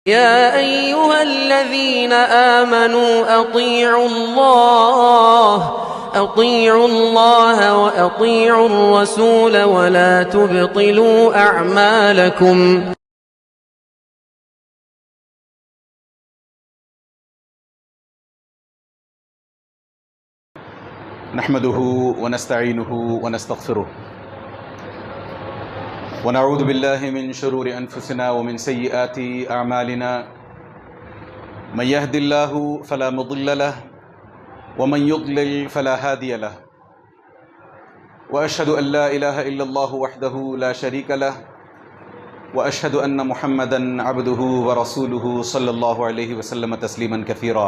يا أيها الذين آمنوا أطيعوا الله وأطيعوا الرسول ولا تبطلوا أعمالكم. نحمده ونستعينه ونستغفره ونعوذ بالله من شرور أنفسنا ومن سيئات أعمالنا. من يهد الله فلا مضل له ومن يضلل فلا هادي له، وأشهد أن لا إله إلا الله وحده لا شريك له، وأشهد أن محمدا عبده ورسوله صلى الله عليه وسلم تسليما كثيرا.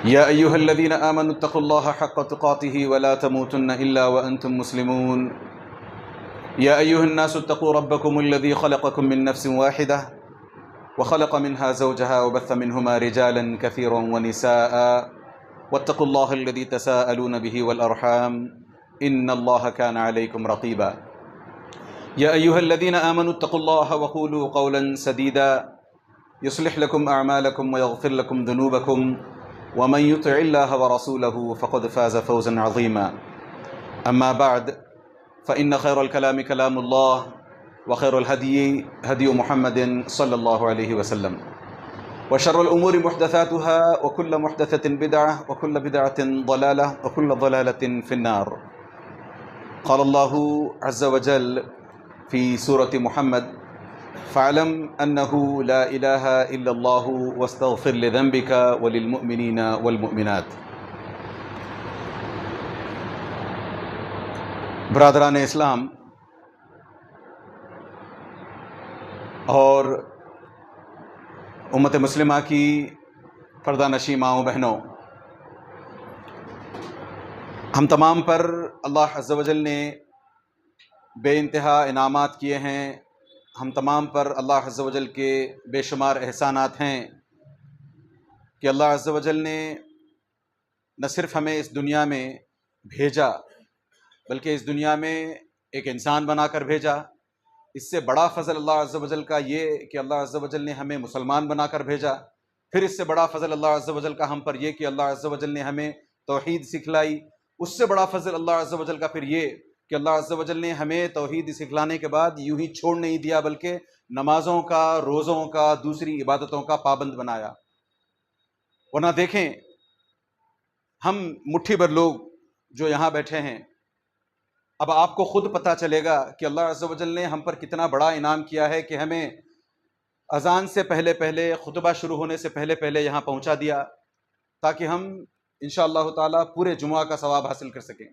يا أيها الذين آمنوا اتقوا الله حق تقاته ولا تموتن إلا وأنتم مسلمون. يا أيها الناس اتقوا ربكم الذي خلقكم من نفس واحدة وخلق منها زوجها وبث منهما رجالا كثيرا ونساء، واتقوا الله الذي تساءلون به والأرحام إن الله كان عليكم رقيبا. يا أيها الذين آمنوا اتقوا الله وقولوا قولا سديدا يصلح لكم أعمالكم ويغفر لكم ذنوبكم، ومن يطع الله ورسوله فقد فاز فوزا عظيما. أما بعد، فإن خير الكلام كلام الله، وخير الهدي هدي محمد صلى الله عليه وسلم، وشر الأمور محدثاتها، وكل محدثة بدعة، وكل بدعة ضلالة، وكل ضلالة في النار. قال الله عز وجل في سورة محمد: فاعلم أنه لا إله إلا الله واستغفر لذنبك وللمؤمنين والمؤمنات. برادران اسلام اور امت مسلمہ کی پردہ نشین ماؤں بہنوں، ہم تمام پر اللہ عز و جل نے بے انتہا انعامات کیے ہیں. ہم تمام پر اللہ عز و جل کے بے شمار احسانات ہیں کہ اللہ عز و جل نے نہ صرف ہمیں اس دنیا میں بھیجا، بلکہ اس دنیا میں ایک انسان بنا کر بھیجا. اس سے بڑا فضل اللہ عز و جل کا یہ کہ اللہ عز و جل نے ہمیں مسلمان بنا کر بھیجا. پھر اس سے بڑا فضل اللہ عز و جل کا ہم پر یہ کہ اللہ عز و جل نے ہمیں توحید سکھلائی. اس سے بڑا فضل اللہ عز و جل کا پھر یہ کہ اللہ عز و جل نے ہمیں توحید سکھلانے کے بعد یوں ہی چھوڑ نہیں دیا، بلکہ نمازوں کا، روزوں کا، دوسری عبادتوں کا پابند بنایا. ورنہ دیکھیں، ہم مٹھی بھر لوگ جو یہاں بیٹھے ہیں، اب آپ کو خود پتہ چلے گا کہ اللہ عز و جل نے ہم پر کتنا بڑا انعام کیا ہے کہ ہمیں اذان سے پہلے پہلے، خطبہ شروع ہونے سے پہلے پہلے یہاں پہنچا دیا، تاکہ ہم انشاءاللہ تعالیٰ پورے جمعہ کا ثواب حاصل کر سکیں.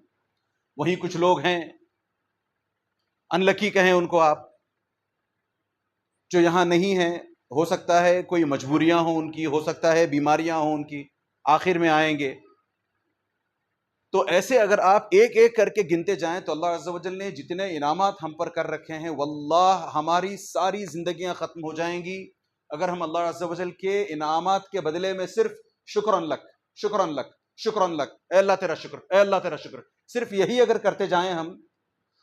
وہیں کچھ لوگ ہیں، ان لکی کہیں ان کو آپ، جو یہاں نہیں ہیں. ہو سکتا ہے کوئی مجبوریاں ہوں ان کی، ہو سکتا ہے بیماریاں ہوں ان کی، آخر میں آئیں گے. تو ایسے اگر آپ ایک ایک کر کے گنتے جائیں تو اللہ عز و جل نے جتنے انعامات ہم پر کر رکھے ہیں، واللہ ہماری ساری زندگیاں ختم ہو جائیں گی اگر ہم اللہ عز و جل کے انعامات کے بدلے میں صرف شکرن لک، شکرن لک، شکرن لک، اے اللہ تیرا شکر، اے اللہ تیرا شکر، صرف یہی اگر کرتے جائیں ہم،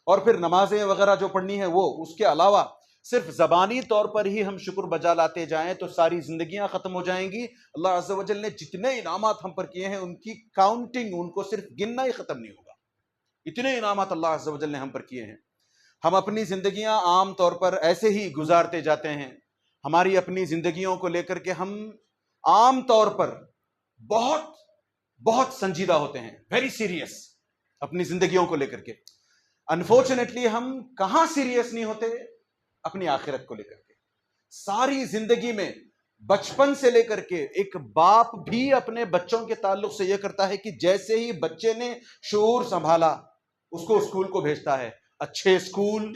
اور پھر نمازیں وغیرہ جو پڑھنی ہے وہ، اس کے علاوہ صرف زبانی طور پر ہی ہم شکر بجا لاتے جائیں تو ساری زندگیاں ختم ہو جائیں گی. اللہ عز و جل نے جتنے انعامات ہم پر کیے ہیں ان کی کاؤنٹنگ، ان کو صرف گننا ہی ختم نہیں ہوگا. اتنے انعامات اللہ عز و جل نے ہم پر کیے ہیں. ہم اپنی زندگیاں عام طور پر ایسے ہی گزارتے جاتے ہیں. ہماری اپنی زندگیوں کو لے کر کے ہم عام طور پر بہت بہت سنجیدہ ہوتے ہیں، ویری سیریس اپنی زندگیوں کو لے کر کے. انفارچونیٹلی ہم کہاں سیریس نہیں ہوتے؟ اپنی آخرت کو لے کر کے. ساری زندگی میں بچپن سے لے کر کے ایک باپ بھی اپنے بچوں کے تعلق سے یہ کرتا ہے کہ جیسے ہی بچے نے شعور سنبھالا اس کو اسکول کو بھیجتا ہے. اچھے اسکول،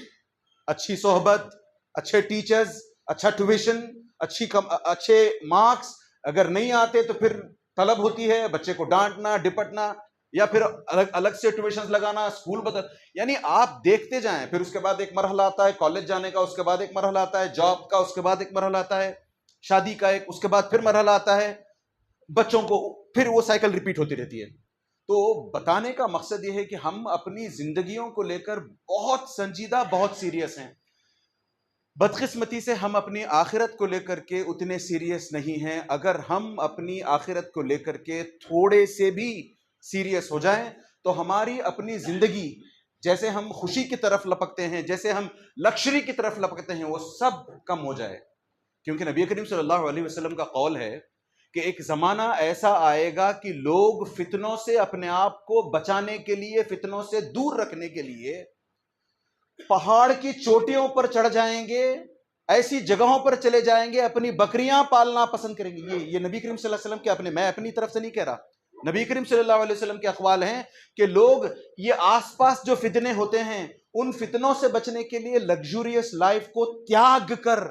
اچھی صحبت، اچھے ٹیچرز، اچھا ٹیوشن، اچھے مارکس. اگر نہیں آتے تو پھر طلب ہوتی ہے بچے کو ڈانٹنا، ڈپٹنا، یا پھر الگ سے ٹیوشنز لگانا، اسکول بدل. یعنی آپ دیکھتے جائیں. پھر اس کے بعد ایک مرحلہ آتا ہے کالج جانے کا، اس کے بعد ایک مرحلہ آتا ہے جاب کا، اس کے بعد ایک مرحلہ آتا ہے شادی کا، ایک اس کے بعد پھر مرحلہ آتا ہے بچوں کو. پھر وہ سائیکل ریپیٹ ہوتی رہتی ہے. تو بتانے کا مقصد یہ ہے کہ ہم اپنی زندگیوں کو لے کر بہت سنجیدہ، بہت سیریس ہیں. بدقسمتی سے ہم اپنی آخرت کو لے کر کے اتنے سیریس نہیں ہیں. اگر ہم اپنی آخرت کو لے کر کے تھوڑے سے بھی سیریس ہو جائیں تو ہماری اپنی زندگی جیسے ہم خوشی کی طرف لپکتے ہیں، جیسے ہم لکشری کی طرف لپکتے ہیں، وہ سب کم ہو جائے. کیونکہ نبی کریم صلی اللہ علیہ وسلم کا قول ہے کہ ایک زمانہ ایسا آئے گا کہ لوگ فتنوں سے اپنے آپ کو بچانے کے لیے، فتنوں سے دور رکھنے کے لیے پہاڑ کی چوٹیوں پر چڑھ جائیں گے، ایسی جگہوں پر چلے جائیں گے، اپنی بکریاں پالنا پسند کریں گے. یہ نبی کریم صلی اللہ علیہ وسلم کے میں اپنی طرف سے نہیں کہہ رہا، نبی کریم صلی اللہ علیہ وسلم کے اقوال ہیں کہ لوگ یہ آس پاس جو فتنے ہوتے ہیں ان فتنوں سے بچنے کے لیے لگژوریس لائف کو تیاگ کر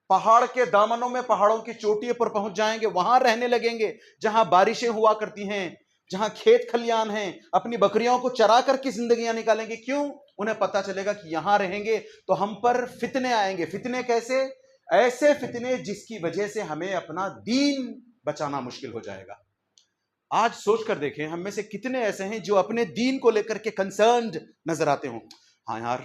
پہاڑ کے دامنوں میں، پہاڑوں کی چوٹی پر پہنچ جائیں گے، وہاں رہنے لگیں گے جہاں بارشیں ہوا کرتی ہیں، جہاں کھیت کھلیان ہیں، اپنی بکریوں کو چرا کر کی زندگیاں نکالیں گے. کیوں؟ انہیں پتا چلے گا کہ یہاں رہیں گے تو ہم پر فتنے آئیں گے. فتنے کیسے؟ ایسے فتنے جس کی وجہ سے ہمیں اپنا دین بچانا مشکل ہو جائے گا. آج سوچ کر دیکھیں ہم میں سے کتنے ایسے ہیں جو اپنے دین کو لے کر کے کنسرنڈ نظر آتے ہوں. ہاں یار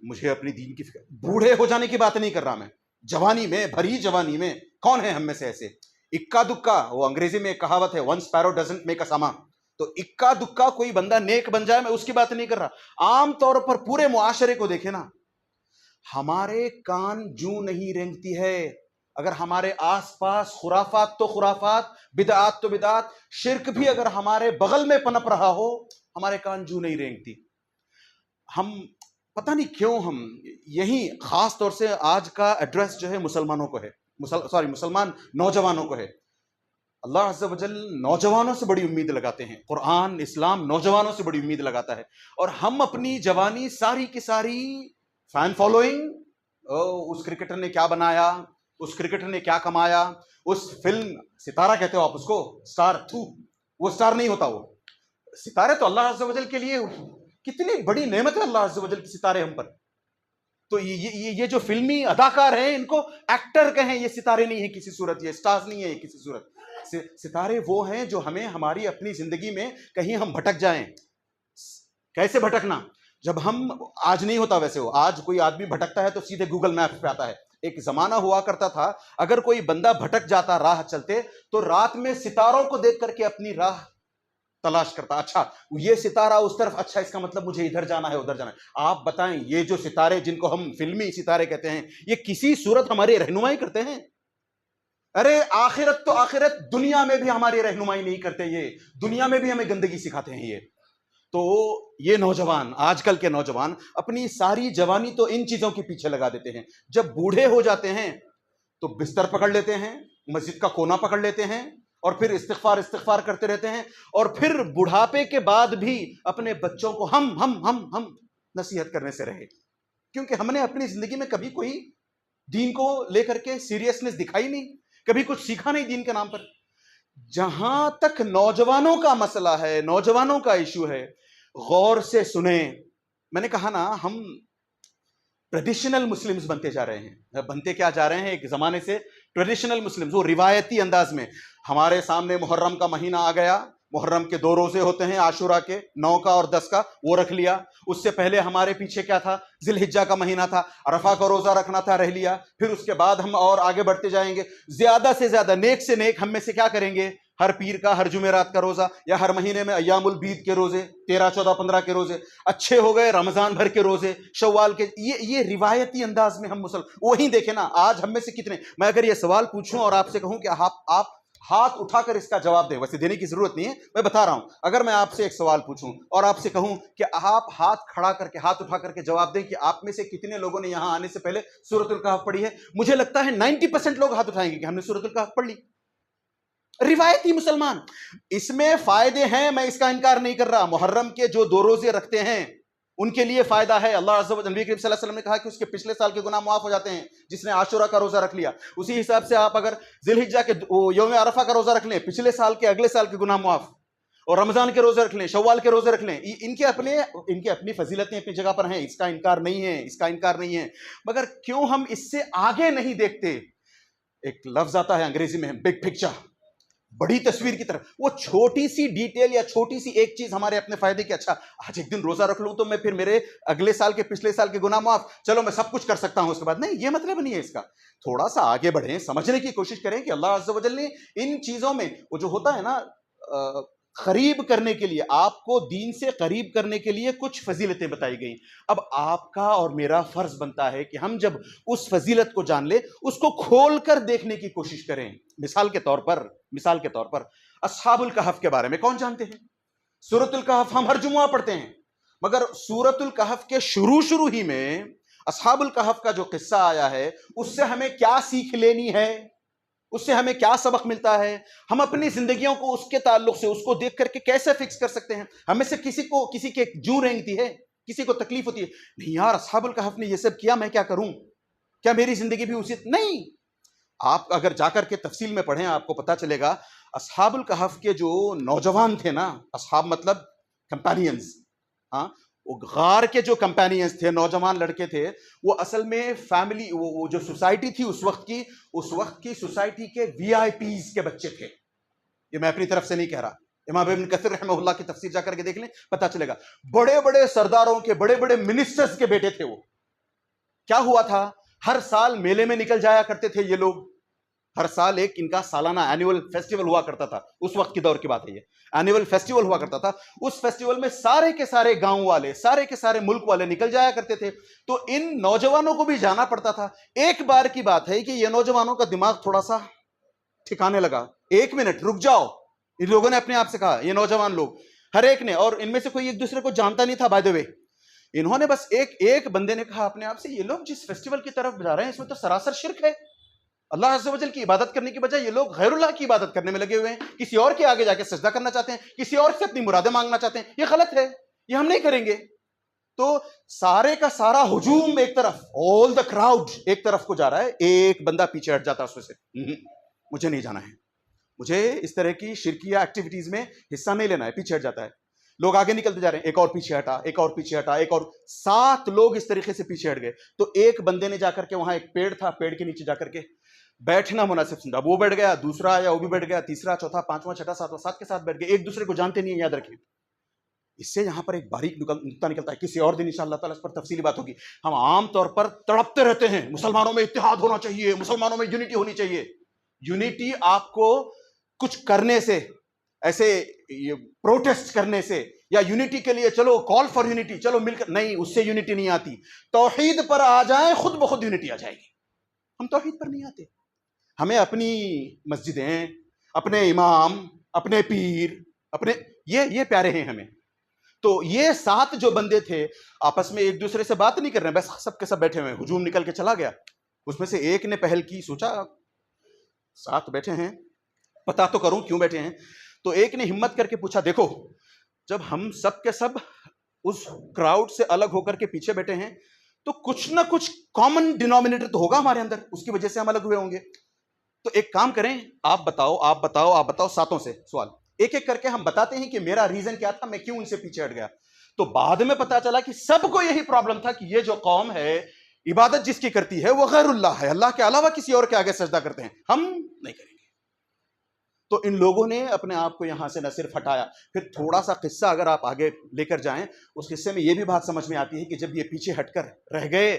مجھے اپنی دین کی فکر. بوڑھے ہو جانے کی بات نہیں کر رہا میں، جوانی میں، بھری جوانی میں کون ہے ہم میں سے ایسے؟ اکا دکا، وہ انگریزی میں ایک کہاوت ہے، one Sparrow doesn't make a سما. تو اکا دکا کوئی بندہ نیک بن جائے، میں اس کی بات نہیں کر رہا. عام طور پر پورے معاشرے کو دیکھیں نا، ہمارے کان جوں نہیں رینگتی ہے. اگر ہمارے آس پاس خرافات تو خرافات، بدعات تو بدعات، شرک بھی اگر ہمارے بغل میں پنپ رہا ہو، ہمارے کان جوں نہیں رینگتی. ہم پتہ نہیں کیوں ہم یہی خاص طور سے آج کا ایڈریس جو ہے مسلمانوں کو ہے، مسلمان نوجوانوں کو ہے. اللہ عز و جل نوجوانوں سے بڑی امید لگاتے ہیں، قرآن اسلام نوجوانوں سے بڑی امید لگاتا ہے. اور ہم اپنی جوانی ساری کی ساری فین فالوئنگ، اس کرکٹر نے کیا بنایا، اس کرکٹر نے کیا کمایا، اس فلم ستارہ کہتے ہو آپ اس کو، سٹار، وہ سٹار نہیں ہوتا، وہ ستارے تو اللہ عز و جل کے لیے کتنی بڑی نعمت ہے اللہ عز و جل کی ستارے ہم پر. تو یہ جو فلمی اداکار ہیں ان کو ایکٹر کہیں، یہ ستارے نہیں ہیں کسی صورت، یہ سٹارز نہیں ہیں یہ کسی صورت. ستارے وہ ہیں جو ہمیں ہماری اپنی زندگی میں کہیں ہم بھٹک جائیں. کیسے بھٹکنا؟ جب ہم، آج نہیں ہوتا ویسے، وہ آج کوئی آدمی بھٹکتا ہے تو سیدھے گوگل میپ پہ آتا ہے. ایک زمانہ ہوا کرتا تھا اگر کوئی بندہ بھٹک جاتا راہ چلتے تو رات میں ستاروں کو دیکھ کر کے اپنی راہ تلاش کرتا. اچھا یہ ستارہ اس طرف، اچھا اس کا مطلب مجھے ادھر جانا ہے ادھر جانا ہے. آپ بتائیں یہ جو ستارے جن کو ہم فلمی ستارے کہتے ہیں، یہ کسی صورت ہماری رہنمائی کرتے ہیں؟ ارے آخرت تو آخرت، دنیا میں بھی ہماری رہنمائی نہیں کرتے، یہ دنیا میں بھی ہمیں گندگی سکھاتے ہیں. یہ تو یہ نوجوان، آج کل کے نوجوان اپنی ساری جوانی تو ان چیزوں کے پیچھے لگا دیتے ہیں. جب بوڑھے ہو جاتے ہیں تو بستر پکڑ لیتے ہیں، مسجد کا کونا پکڑ لیتے ہیں اور پھر استغفار کرتے رہتے ہیں. اور پھر بڑھاپے کے بعد بھی اپنے بچوں کو ہم نصیحت کرنے سے رہے، کیونکہ ہم نے اپنی زندگی میں کبھی کوئی دین کو لے کر کے سیریسنس دکھائی نہیں، کبھی کچھ سیکھا نہیں دین کے نام پر. جہاں تک نوجوانوں کا مسئلہ ہے، نوجوانوں کا ایشو ہے، غور سے سنیں. میں نے کہا نا ہم ٹریڈیشنل مسلمز بنتے جا رہے ہیں. بنتے کیا جا رہے ہیں؟ ایک زمانے سے ٹریڈیشنل مسلمز، وہ روایتی انداز میں. ہمارے سامنے محرم کا مہینہ آ گیا، محرم کے 2 روزے ہوتے ہیں، عاشورہ کے 9 کا اور 10 کا، وہ رکھ لیا. اس سے پہلے ہمارے پیچھے کیا تھا؟ ذی الحجہ کا مہینہ تھا، عرفہ کا روزہ رکھنا تھا، رہ لیا. پھر اس کے بعد ہم اور آگے بڑھتے جائیں گے. زیادہ سے زیادہ نیک سے نیک ہم میں سے کیا کریں گے؟ ہر پیر کا، ہر جمعرات کا روزہ، یا ہر مہینے میں ایام البید کے روزے، 13 14 15 کے روزے. اچھے ہو گئے رمضان بھر کے روزے، شوال کے. یہ روایتی انداز میں ہم وہیں دیکھیں نا آج ہم میں سے کتنے. میں اگر یہ سوال پوچھوں اور آپ سے کہوں کہ آپ ہاتھ اٹھا کر اس کا جواب دیں، ویسے دینے کی ضرورت نہیں ہے، میں بتا رہا ہوں. اگر میں آپ سے ایک سوال پوچھوں اور آپ سے کہوں کہ آپ ہاتھ اٹھا کر کے جواب دیں کہ آپ میں سے کتنے لوگوں نے یہاں آنے سے پہلے سورۃ الکہف پڑھی ہے، مجھے لگتا ہے 90% لوگ ہاتھ اٹھائیں گے کہ ہم نے سورۃ الکہف پڑھ لی. روایتی مسلمان. اس میں فائدے ہیں، میں اس کا انکار نہیں کر رہا. محرم کے جو 2 روزے رکھتے ہیں ان کے لیے فائدہ ہے. اللہ عز و جل، نبی کریم صلی اللہ علیہ وسلم نے کہا کہ اس کے پچھلے سال کے گناہ معاف ہو جاتے ہیں جس نے عاشورہ کا روزہ رکھ لیا. اسی حساب سے آپ اگر ذی الحجہ کے یوم عرفہ کا روزہ رکھ لیں، پچھلے سال کے، اگلے سال کے گناہ معاف. اور رمضان کے روزے رکھ لیں، شوال کے روزے رکھ لیں. ان کے اپنی فضیلتیں اپنی جگہ پر ہیں، اس کا انکار نہیں ہے. مگر کیوں ہم اس سے آگے نہیں دیکھتے؟ ایک لفظ آتا ہے انگریزی میں، بگ پکچر. بڑی تصویر کی طرف. وہ چھوٹی سی ڈیٹیل یا چھوٹی سی ایک چیز ہمارے اپنے فائدے کی، اچھا آج ایک دن روزہ رکھ لوں تو میں پھر میرے اگلے سال کے پچھلے سال کے گناہ معاف، چلو میں سب کچھ کر سکتا ہوں اس کے بعد. نہیں، یہ مطلب نہیں ہے اس کا. تھوڑا سا آگے بڑھیں، سمجھنے کی کوشش کریں کہ اللہ عز و جل نے ان چیزوں میں وہ جو ہوتا ہے نا قریب کرنے کے لیے، آپ کو دین سے قریب کرنے کے لیے کچھ فضیلتیں بتائی گئیں. اب آپ کا اور میرا فرض بنتا ہے کہ ہم جب اس فضیلت کو جان لیں اس کو کھول کر دیکھنے کی کوشش کریں. مثال کے طور پر اصحاب الکہف کے بارے میں کون جانتے ہیں؟ سورۃ الکہف ہم ہر جمعہ پڑھتے ہیں، مگر سورۃ الکہف کے شروع ہی میں اصحاب الکہف کا جو قصہ آیا ہے اس سے ہمیں کیا سیکھ لینی ہے، اس سے ہمیں کیا سبق ملتا ہے، ہم اپنی زندگیوں کو اس کے تعلق سے اس کو دیکھ کر کے کیسے فکس کر سکتے ہیں. ہمیں سے کسی کے جو رینگتی ہے، کسی کو تکلیف ہوتی ہے، نہیں یار اصحاب الکہف نے یہ سب کیا، میں کیا کروں، کیا میری زندگی بھی اسی؟ نہیں. آپ اگر جا کر کے تفصیل میں پڑھیں آپ کو پتا چلے گا اصحاب الکہف کے جو نوجوان تھے نا، اصحاب مطلب کمپینینز، ہاں، وہ غار کے جو کمپینینز تھے، نوجوان لڑکے تھے، وہ اصل میں فیملی، وہ جو سوسائٹی تھی اس وقت کی سوسائٹی کے وی آئی پیز کے بچے تھے. یہ میں اپنی طرف سے نہیں کہہ رہا، امام ابن کثیر رحمہ اللہ کی تفسیر جا کر کے دیکھ لیں، پتا چلے گا. بڑے بڑے سرداروں کے، بڑے بڑے منسٹرز کے بیٹے تھے وہ. کیا ہوا تھا، ہر سال میلے میں نکل جایا کرتے تھے یہ لوگ. ہر سال ایک ان کا سالانہ اینیول فیسٹیول ہوا کرتا تھا، اس وقت کی دور کی بات ہے، یہ اینیول فیسٹیول ہوا کرتا تھا. اس فیسٹیول میں سارے کے سارے گاؤں والے، سارے کے سارے ملک والے نکل جایا کرتے تھے. تو ان نوجوانوں کو بھی جانا پڑتا تھا. ایک بار کی بات ہے کہ یہ نوجوانوں کا دماغ تھوڑا سا ٹھکانے لگا. 1 منٹ رک جاؤ، ان لوگوں نے اپنے آپ سے کہا، یہ نوجوان لوگ ہر ایک نے، اور ان میں سے کوئی ایک دوسرے کو جانتا نہیں تھا بائی دی وے. انہوں نے بس ایک بندے نے کہا اپنے آپ سے، یہ لوگ جس فیسٹیول کی طرف جا رہے ہیں اس میں تو سراسر شرک ہے. اللہ عز و جل کی عبادت کرنے کی بجائے یہ لوگ غیر اللہ کی عبادت کرنے میں لگے ہوئے ہیں، کسی اور کے آگے جا کے سجدہ کرنا چاہتے ہیں، کسی اور سے اپنی مرادیں مانگنا چاہتے ہیں. یہ غلط ہے، یہ ہم نہیں کریں گے. تو سارے کا سارا ہجوم ایک طرف، آل دا کراؤڈ ایک طرف کو جا رہا ہے، ایک بندہ پیچھے ہٹ جاتا ہے اس میں سے، مجھے نہیں جانا ہے، مجھے اس طرح کی شرکیہ ایکٹیویٹیز میں حصہ نہیں لینا ہے، پیچھے ہٹ جاتا ہے. لوگ آگے نکلتے جا رہے ہیں، ایک اور پیچھے ہٹا، ایک اور پیچھے ہٹا، ایک اور 7 لوگ اس طریقے سے پیچھے ہٹ گئے. تو ایک بندے نے جا کر کے وہاں ایک پیڑ تھا، پیڑ کے نیچے جا کر کے بیٹھنا مناسب سمجھا. وہ بیٹھ گیا، دوسرا آیا وہ بھی بیٹھ گیا، تیسرا، چوتھا، پانچواں، چھٹا، ساتواں، 7 کے ساتھ بیٹھ گئے. ایک دوسرے کو جانتے نہیں ہیں، یاد رکھیں. اس سے یہاں پر ایک باریک نقطہ نکلتا ہے، کسی اور دن انشاءاللہ تعالیٰ اس پر تفصیلی بات ہوگی. ہم عام طور پر تڑپتے رہتے ہیں مسلمانوں میں اتحاد ہونا چاہیے، مسلمانوں میں یونٹی ہونی چاہیے. یونٹی آپ کو کچھ کرنے سے، ایسے پروٹیسٹ کرنے سے، یا یونٹی کے لیے چلو کال فار یونٹی، چلو مل کر، نہیں، اس سے یونٹی نہیں آتی. توحید پر آ جائیں، خود بخود یونٹی آ جائے گی. ہم توحید پر نہیں آتے. ہمیں اپنی مسجدیں، اپنے امام، اپنے پیر، اپنے یہ پیارے ہیں ہمیں. تو یہ 7 جو بندے تھے آپس میں ایک دوسرے سے بات نہیں کر رہے ہیں، بس سب کے سب بیٹھے ہوئے ہیں. ہجوم نکل کے چلا گیا. اس میں سے ایک نے پہل کی، سوچا 7 بیٹھے ہیں، پتا تو کروں کیوں بیٹھے ہیں. تو ایک نے ہمت کر کے پوچھا، دیکھو جب ہم سب کے سب اس کراؤڈ سے الگ ہو کر کے پیچھے بیٹھے ہیں تو کچھ نہ کچھ کامن ڈینومینیٹر تو ہوگا ہمارے اندر، اس کی وجہ سے ہم الگ ہوئے ہوں گے. تو ایک کام کریں، آپ بتاؤ 7 سے سوال، ایک ایک کر کے ہم بتاتے ہیں کہ میرا ریزن کیا تھا، میں کیوں ان سے پیچھے ہٹ گیا. تو بعد میں پتا چلا کہ سب کو یہی پرابلم تھا کہ یہ جو قوم ہے، عبادت جس کی کرتی ہے وہ غیر اللہ ہے، اللہ کے علاوہ کسی اور کے آگے سجدہ کرتے ہیں، ہم نہیں کریں گے. تو ان لوگوں نے اپنے آپ کو یہاں سے نہ صرف ہٹایا. پھر تھوڑا سا قصہ اگر آپ آگے لے کر جائیں، اس قصے میں یہ بھی بات سمجھ میں آتی ہے کہ جب یہ پیچھے ہٹ کر رہ گئے،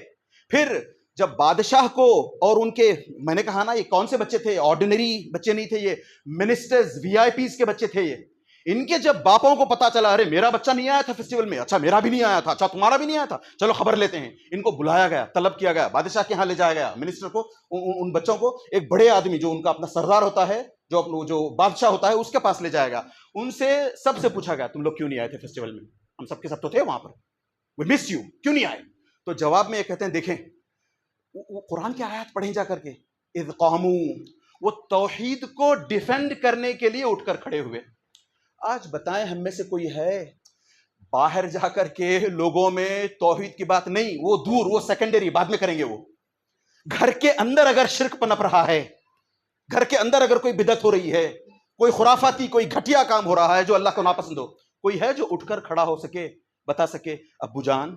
پھر جب بادشاہ کو اور ان کے، میں نے کہا نا یہ کون سے بچے تھے، آرڈینری بچے نہیں تھے، یہ منسٹرز، وی آئی پیز کے بچے تھے. یہ ان کے جب باپوں کو پتا چلا، ارے میرا بچہ نہیں آیا تھا فیسٹیول میں، اچھا میرا بھی نہیں آیا تھا، اچھا تمہارا بھی نہیں آیا تھا، چلو خبر لیتے ہیں. ان کو بلایا گیا، طلب کیا گیا، بادشاہ کے ہاں لے جایا گیا. منسٹر کو، ان بچوں کو ایک بڑے آدمی جو ان کا اپنا سردار ہوتا ہے، جو بادشاہ ہوتا ہے، اس کے پاس لے جایا گیا. ان سے سب سے پوچھا گیا، تم لوگ کیوں نہیں آئے تھے فیسٹیول میں؟ ہم سب کے سب تو تھے وہاں پر، وی مس یو، کیوں نہیں آئے؟ تو جواب میں یہ کہتے ہیں، دیکھیں وہ قرآن کی آیات پڑھیں جا کر کے، اذ قاموا، وہ توحید کو ڈیفینڈ کرنے کے لیے اٹھ کر کھڑے ہوئے. آج بتائیں ہم میں سے کوئی ہے باہر جا کر کے لوگوں میں توحید کی بات نہیں، وہ دور، وہ سیکنڈری، بعد میں کریں گے. وہ گھر کے اندر اگر شرک پنپ رہا ہے، گھر کے اندر اگر کوئی بدعت ہو رہی ہے، کوئی خرافاتی، کوئی گھٹیا کام ہو رہا ہے جو اللہ کو ناپسند ہو، کوئی ہے جو اٹھ کر کھڑا ہو سکے، بتا سکے ابو جان،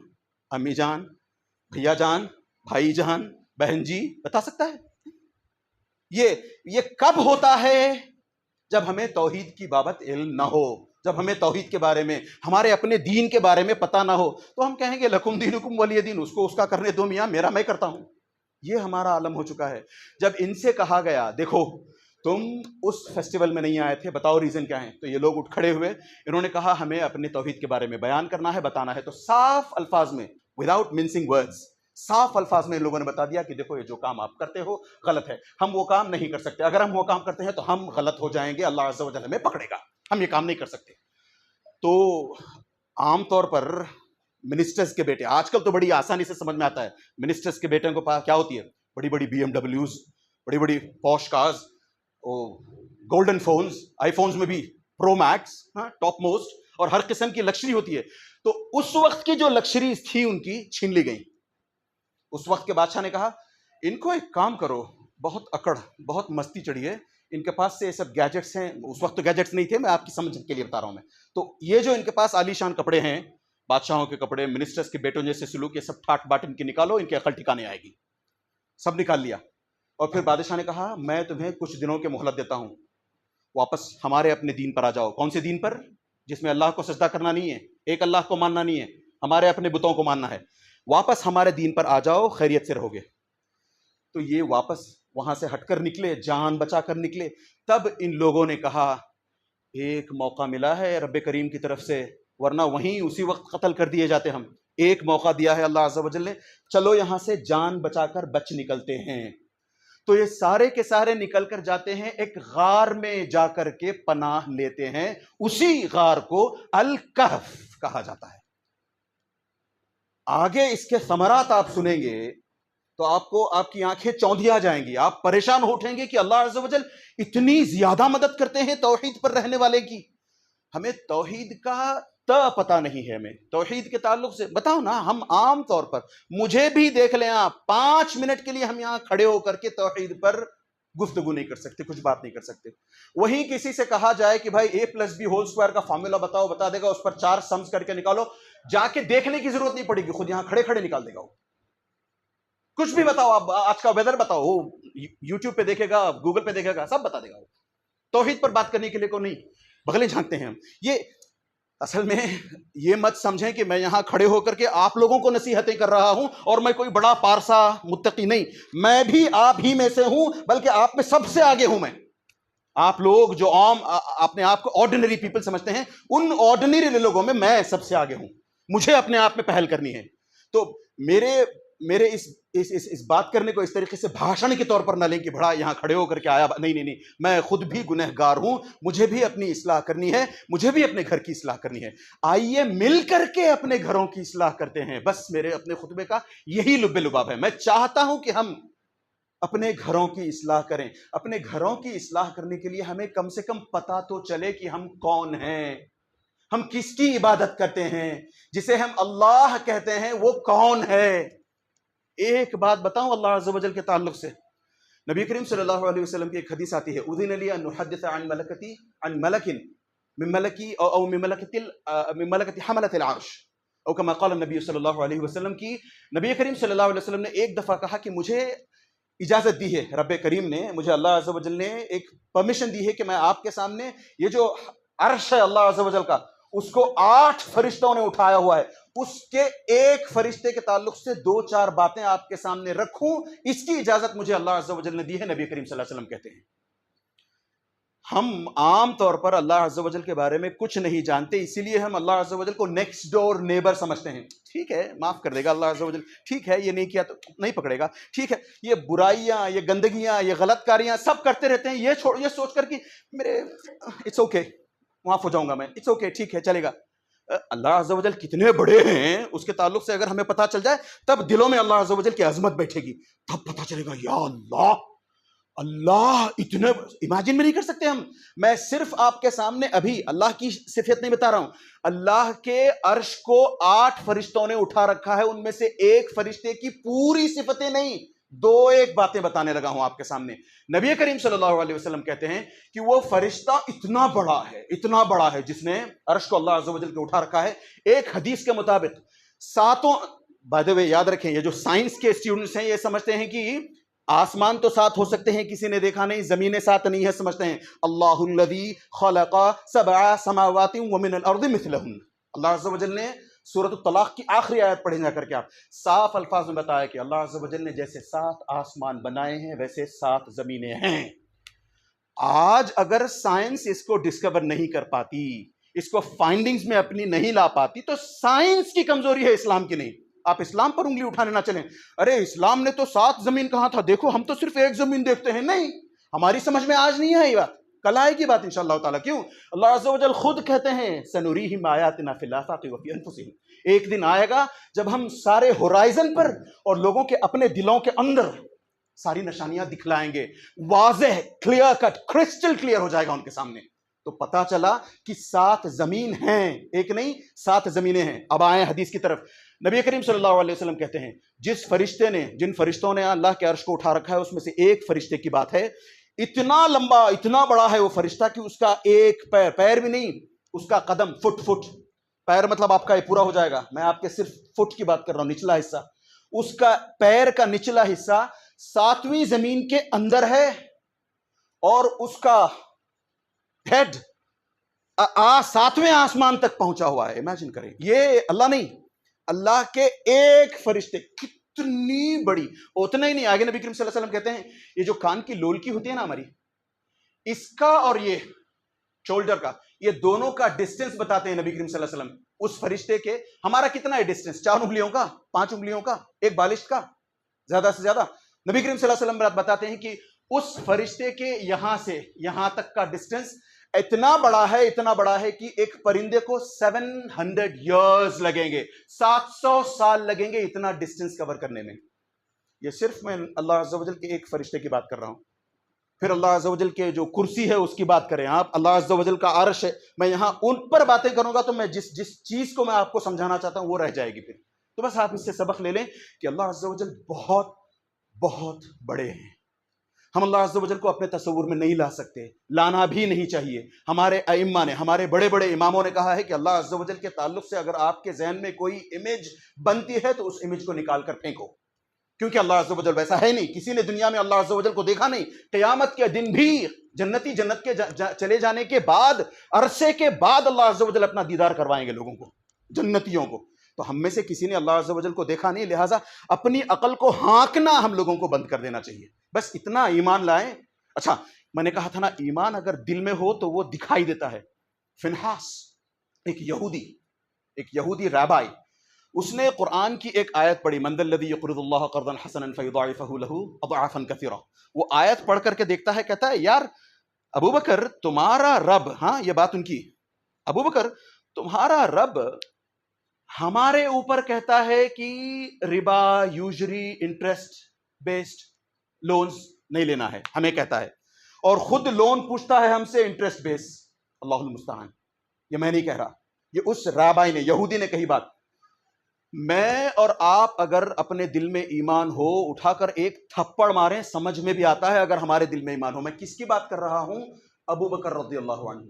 امی جان، بھیا جان، بھائی جان، بہن جی، بتا سکتا ہے؟ یہ کب ہوتا ہے جب ہمیں توحید کی بابت علم نہ ہو، جب ہمیں توحید کے بارے میں، ہمارے اپنے دین کے بارے میں پتہ نہ ہو، تو ہم کہیں گے لکم دینکم ولی دین، اس کو اس کا کرنے دو میاں، میرا میں کرتا ہوں۔ یہ ہمارا عالم ہو چکا ہے۔ جب ان سے کہا گیا دیکھو تم اس فیسٹیول میں نہیں آئے تھے، بتاؤ ریزن کیا ہے، تو یہ لوگ اٹھ کھڑے ہوئے، انہوں نے کہا ہمیں اپنے توحید کے بارے میں بیان کرنا ہے، بتانا ہے۔ تو صاف الفاظ میں وداؤٹ منسنگ ورڈز، صاف الفاظ میں ان لوگوں نے بتا دیا کہ دیکھو یہ جو کام آپ کرتے ہو غلط ہے، ہم وہ کام نہیں کر سکتے، اگر ہم وہ کام کرتے ہیں تو ہم غلط ہو جائیں گے، اللہ عز و جل ہمیں پکڑے گا، ہم یہ کام نہیں کر سکتے۔ تو عام طور پر منسٹرز کے بیٹے، آج کل تو بڑی آسانی سے سمجھ میں آتا ہے، منسٹرز کے بیٹوں کو پاس کیا ہوتی ہے، بڑی بڑی بی ایم ڈبلیوز، بڑی بڑی پوش کارز، گولڈن فونز، آئی فونز میں بھی پرو میکس، ٹاپ موسٹ، اور ہر قسم کی لکشری ہوتی ہے۔ تو اس وقت کی جو لکشریز تھی ان کی چھین لی گئیں۔ اس وقت کے بادشاہ نے کہا ان کو ایک کام کرو، بہت اکڑ، بہت مستی چڑھی ہے، ان کے پاس سے یہ سب گیجٹس ہیں، اس وقت تو گیجٹس نہیں تھے، میں آپ کی سمجھ کے لیے بتا رہا ہوں میں، تو یہ جو ان کے پاس عالی شان کپڑے ہیں، بادشاہوں کے کپڑے، منسٹرز کے بیٹوں جیسے سلوک، یہ سب ٹھاٹ باٹ ان کی نکالو، ان کے عقل ٹھکانے آئے گی۔ سب نکال لیا، اور پھر بادشاہ نے کہا میں تمہیں کچھ دنوں کے مہلت دیتا ہوں، واپس ہمارے اپنے دین پر آ جاؤ۔ کون سے دین پر؟ جس میں اللہ کو سجدہ کرنا نہیں ہے، ایک اللہ کو ماننا نہیں ہے، ہمارے اپنے بتوں کو ماننا ہے، واپس ہمارے دین پر آ جاؤ، خیریت سے رہو گے۔ تو یہ واپس وہاں سے ہٹ کر نکلے، جان بچا کر نکلے۔ تب ان لوگوں نے کہا ایک موقع ملا ہے رب کریم کی طرف سے، ورنہ وہیں اسی وقت قتل کر دیے جاتے ہم، ایک موقع دیا ہے اللہ عز و جل نے، چلو یہاں سے جان بچا کر بچ نکلتے ہیں۔ تو یہ سارے کے سارے نکل کر جاتے ہیں، ایک غار میں جا کر کے پناہ لیتے ہیں، اسی غار کو الکہف کہا جاتا ہے۔ آگے اس کے ثمرات آپ سنیں گے تو آپ کو آپ کی آنکھیں چوندھی آ جائیں گی، آپ پریشان ہو اٹھیں گے کہ اللہ عز و جل اتنی زیادہ مدد کرتے ہیں توحید پر رہنے والے کی۔ ہمیں توحید کا پتہ نہیں ہے، ہمیں توحید کے تعلق سے بتاؤ نا، ہم عام طور پر، مجھے بھی دیکھ لیں آپ، 5 منٹ کے لیے ہم یہاں کھڑے ہو کر کے توحید پر گفتگو نہیں کر سکتے، کچھ بات نہیں کر سکتے۔ وہیں کسی سے کہا جائے کہ بھائی a+b² کا فارمولا بتاؤ، بتا دے گا، اس پر 4 سمز کر کے نکالو، جا کے دیکھنے کی ضرورت نہیں پڑے گی، خود یہاں کھڑے کھڑے نکال دے گا وہ۔ کچھ بھی بتاؤ، آپ آج کا ویدر بتاؤ، وہ یوٹیوب پہ دیکھے گا، گوگل پہ دیکھے گا، سب بتا دے گا وہ۔ توحید پر بات کرنے کے لیے کو نہیں، بغلیں جھانکتے ہیں ہم۔ یہ اصل میں یہ مت سمجھیں کہ میں یہاں کھڑے ہو کر کے آپ لوگوں کو نصیحتیں کر رہا ہوں اور میں کوئی بڑا پارسا متقی نہیں، میں بھی آپ ہی میں سے ہوں، بلکہ آپ میں سب سے آگے ہوں میں۔ آپ لوگ جو عام اپنے آپ کو آرڈنری پیپل سمجھتے ہیں، ان آرڈنری لوگوں میں میں سب سے آگے ہوں، مجھے اپنے آپ میں پہل کرنی ہے۔ تو میرے اس بات کرنے کو اس طریقے سے بھاشن کے طور پر نہ لیں کہ بڑا یہاں کھڑے ہو کر کے آیا، نہیں، میں خود بھی گنہگار ہوں، مجھے بھی اپنی اصلاح کرنی ہے، مجھے بھی اپنے گھر کی اصلاح کرنی ہے۔ آئیے مل کر کے اپنے گھروں کی اصلاح کرتے ہیں، بس میرے اپنے خطبے کا یہی لب لباب ہے۔ میں چاہتا ہوں کہ ہم اپنے گھروں کی اصلاح کریں۔ اپنے گھروں کی اصلاح کرنے کے لیے ہمیں کم سے کم پتہ تو چلے کہ ہم کون ہیں، ہم کس کی عبادت کرتے ہیں، جسے ہم اللہ کہتے ہیں وہ کون ہے۔ ایک بات بتاؤں اللہ عز و جل کے تعلق سے، نبی کریم صلی اللہ علیہ وسلم کی ایک حدیث آتی ہے، اذن لی ان احدث عن ملک من ملکی او من ملکت حملت العرش، او کما قال النبی صلی اللہ علیہ وسلم، کی نبی کریم صلی اللہ علیہ وسلم نے ایک دفعہ کہا کہ مجھے اجازت دی ہے، رب کریم نے مجھے، اللہ عز و جل نے ایک پرمیشن دی ہے کہ میں آپ کے سامنے یہ جو عرش ہے اللہ عز و جل کا، اس کو 8 فرشتوں نے اٹھایا ہوا ہے، اس کے ایک فرشتے کے تعلق سے 2-4 باتیں آپ کے سامنے رکھوں، اس کی اجازت مجھے اللہ عز و جل نے دی ہے، نبی کریم صلی اللہ علیہ وسلم کہتے ہیں۔ ہم عام طور پر اللہ عز و جل کے بارے میں کچھ نہیں جانتے، اسی لیے ہم اللہ عز و جل کو نیکسٹ ڈور نیبر سمجھتے ہیں۔ ٹھیک ہے، معاف کر دے گا اللہ عز و جل، ٹھیک ہے یہ نہیں کیا تو نہیں پکڑے گا، ٹھیک ہے یہ برائیاں، یہ گندگیاں، یہ غلط کاریاں سب کرتے رہتے ہیں، یہ سوچ کر کہ میرے اٹس اوکے، معاف ہو جاؤں گا میں، اٹس اوکے، ٹھیک ہے چلے گا۔ اللہ عز و جل کتنے بڑے ہیں اس کے تعلق سے اگر ہمیں پتہ چل جائے، تب دلوں میں اللہ عز و جل کی عظمت بیٹھے گی، تب پتہ چلے گا یا اللہ اتنے امیجن بھی نہیں کر سکتے ہم۔ میں صرف آپ کے سامنے ابھی اللہ کی صفت نہیں بتا رہا ہوں، اللہ کے عرش کو 8 فرشتوں نے اٹھا رکھا ہے، ان میں سے ایک فرشتے کی پوری صفتیں نہیں، 2-1 باتیں بتانے لگا ہوں آپ کے سامنے۔ نبی کریم صلی اللہ علیہ وسلم کہتے ہیں کہ وہ فرشتہ اتنا بڑا ہے جس نے عرش کو اللہ عز و جل کے اٹھا رکھا ہے۔ ایک حدیث کے مطابق 7، بائی دی وے یاد رکھیں، یہ جو سائنس کے اسٹوڈنٹس ہیں یہ سمجھتے ہیں کہ آسمان تو 7 ہو سکتے ہیں، کسی نے دیکھا نہیں، زمینیں 7 نہیں ہے، سمجھتے ہیں اللہ الذی خلق 7 سماوات ومن الارض مثلہن۔ اللہ عز و جل نے سورۃ الطلاق کی آخری آیت پڑھیں جا کر کے آپ صاف الفاظ میں بتایا کہ اللہ عز و جل نے جیسے 7 آسمان بنائے ہیں ویسے 7 زمینیں ہیں۔ آج اگر سائنس اس کو ڈسکور نہیں کر پاتی، اس کو فائنڈنگز میں اپنی نہیں لا پاتی، تو سائنس کی کمزوری ہے، اسلام کی نہیں۔ آپ اسلام پر انگلی اٹھانے نہ چلیں، ارے اسلام نے تو 7 زمین کہا تھا، دیکھو ہم تو صرف 1 زمین دیکھتے ہیں۔ نہیں، ہماری سمجھ میں آج نہیں ہے یہ بات، کل آئے گی بات انشاءاللہ تعالیٰ۔ کیوں؟ اللہ عز و جل خود کہتے ہیں سنوریہم آیاتنا فی الآفاق وفی انفسہم، ایک دن آئے گا جب ہم سارے ہورائزن پر اور لوگوں کے اپنے دلوں کے اندر ساری نشانیاں دکھلائیں گے، واضح، کلیئر کٹ، کرسٹل کلیئر ہو جائے گا ان کے سامنے۔ تو پتا چلا کہ 7 زمین ہیں، ایک نہیں 7 زمینیں ہیں۔ اب آئیں حدیث کی طرف۔ نبی کریم صلی اللہ علیہ وسلم کہتے ہیں جس فرشتے نے، جن فرشتوں نے اللہ کے عرش کو اٹھا رکھا ہے، اس میں سے ایک فرشتے کی بات ہے، اتنا لمبا اتنا بڑا ہے وہ فرشتہ کہ اس کا ایک پیر بھی نہیں، اس کا قدم فٹ پیر مطلب آپ کا یہ پورا ہو جائے گا، میں آپ کے صرف فٹ کی بات کر رہا ہوں، نچلا حصہ، اس کا پیر کا نچلا حصہ 7ویں زمین کے اندر ہے، اور اس کا ہیڈ 7ویں آسمان تک پہنچا ہوا ہے۔ امیجن کریں، یہ اللہ نہیں، اللہ کے ایک فرشتے، کتنی بڑی۔ اتنا ہی نہیں، آگے نبی کریم صلی اللہ علیہ وسلم کہتے ہیں یہ جو کان کی لول کی ہوتی ہے نا ہماری، اس کا اور یہ شولڈر کا، یہ دونوں کا ڈسٹنس بتاتے ہیں نبی کریم صلی اللہ علیہ وسلم اس فرشتے کے۔ ہمارا کتنا ہے ڈسٹنس؟ 4 انگلیوں کا، 5 انگلیوں کا، ایک بالشت کا، زیادہ سے زیادہ۔ نبی کریم صلی اللہ علیہ وسلم بتاتے ہیں کہ اس فرشتے کے یہاں سے یہاں تک کا ڈسٹنس اتنا بڑا ہے کہ ایک پرندے کو 700 ایئرز لگیں گے، 700 سال لگیں گے اتنا ڈسٹنس کور کرنے میں۔ یہ صرف میں اللہ عز و جل کے ایک فرشتے کی بات کر رہا ہوں۔ پھر اللہ عز و جل کے جو کرسی ہے اس کی بات کریں آپ، اللہ عز و جل کا عرش ہے، میں یہاں ان پر باتیں کروں گا تو میں جس چیز کو میں آپ کو سمجھانا چاہتا ہوں وہ رہ جائے گی۔ پھر تو بس آپ اس سے سبق لے لیں کہ اللہ عز و جل بہت بہت بڑے ہیں۔ ہم اللہ عز و جل کو اپنے تصور میں نہیں لا سکتے، لانا بھی نہیں چاہیے۔ ہمارے ائمہ نے، ہمارے بڑے بڑے اماموں نے کہا ہے کہ اللہ عز و جل کے تعلق سے اگر آپ کے ذہن میں کوئی امیج بنتی ہے تو اس امیج کو نکال کر پھینکو، کیونکہ اللہ عز و جل ویسا ہے نہیں۔ کسی نے دنیا میں اللہ عز و جل کو دیکھا نہیں۔ قیامت کے دن بھی جنتی جنت کے چلے جانے کے بعد، عرصے کے بعد اللہ عز و جل اپنا دیدار کروائیں گے لوگوں کو، جنتیوں کو۔ تو ہم میں سے کسی نے اللہ عز و جل کو دیکھا نہیں، لہٰذا اپنی عقل کو ہانکنا ہم لوگوں کو بند کر دینا چاہیے۔ بس اتنا ایمان لائیں۔ اچھا، میں نے کہا تھا نا ایمان اگر دل میں ہو تو وہ دکھائی دیتا ہے۔ فنحاس ایک یہودی رابائی، اس نے قرآن کی ایک آیت پڑھی، من ذا الذی یقرض اللہ قرضا حسنا فیضاعفہ لہ اضعافا کثیرا۔ وہ آیت پڑھ کر کے دیکھتا ہے، کہتا ہے یار ابو بکر تمہارا رب، ہاں یہ بات ان کی، ابو بکر تمہارا رب ہمارے اوپر کہتا ہے کہ ربا، یوزری، انٹرسٹ بیسڈ لونز نہیں لینا ہے، ہمیں کہتا ہے، اور خود لون پوچھتا ہے ہم سے انٹرسٹ بیس۔ اللہ المستعان، یہ میں نہیں کہہ رہا، یہ اس رابائی نے، یہودی نے کہی بات۔ میں اور آپ اگر اپنے دل میں ایمان ہو، اٹھا کر ایک تھپڑ ماریں، سمجھ میں بھی آتا ہے اگر ہمارے دل میں ایمان ہو۔ میں کس کی بات کر رہا ہوں؟ ابو بکر رضی اللہ عنہ،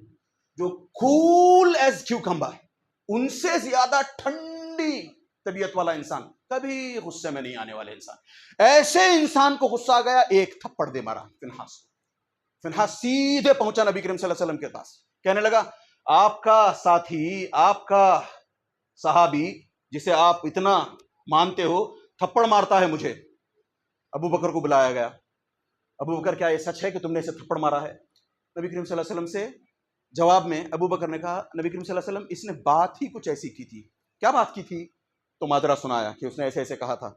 جو کول ایز کیوکمبر، ان سے زیادہ ٹھنڈی طبیعت والا انسان، کبھی غصے میں نہیں آنے والے انسان، ایسے انسان کو غصہ آ گیا، ایک تھپڑ دے مارا فنحاس کو۔ فنحاس سیدھے پہنچا نبی کریم صلی اللہ علیہ وسلم کے پاس، کہنے لگا آپ کا ساتھی، آپ کا صحابی جسے آپ اتنا مانتے ہو تھپڑ مارتا ہے مجھے۔ ابو بکر کو بلایا گیا، ابو بکر کیا یہ سچ ہے کہ تم نے اسے تھپڑ مارا ہے؟ نبی کریم صلی اللہ علیہ وسلم سے جواب میں ابو بکر نے کہا، نبی کریم صلی اللہ علیہ وسلم اس نے بات ہی کچھ ایسی کی تھی۔ کیا بات کی تھی؟ تو مادرہ سنایا کہ اس نے ایسے ایسے کہا تھا۔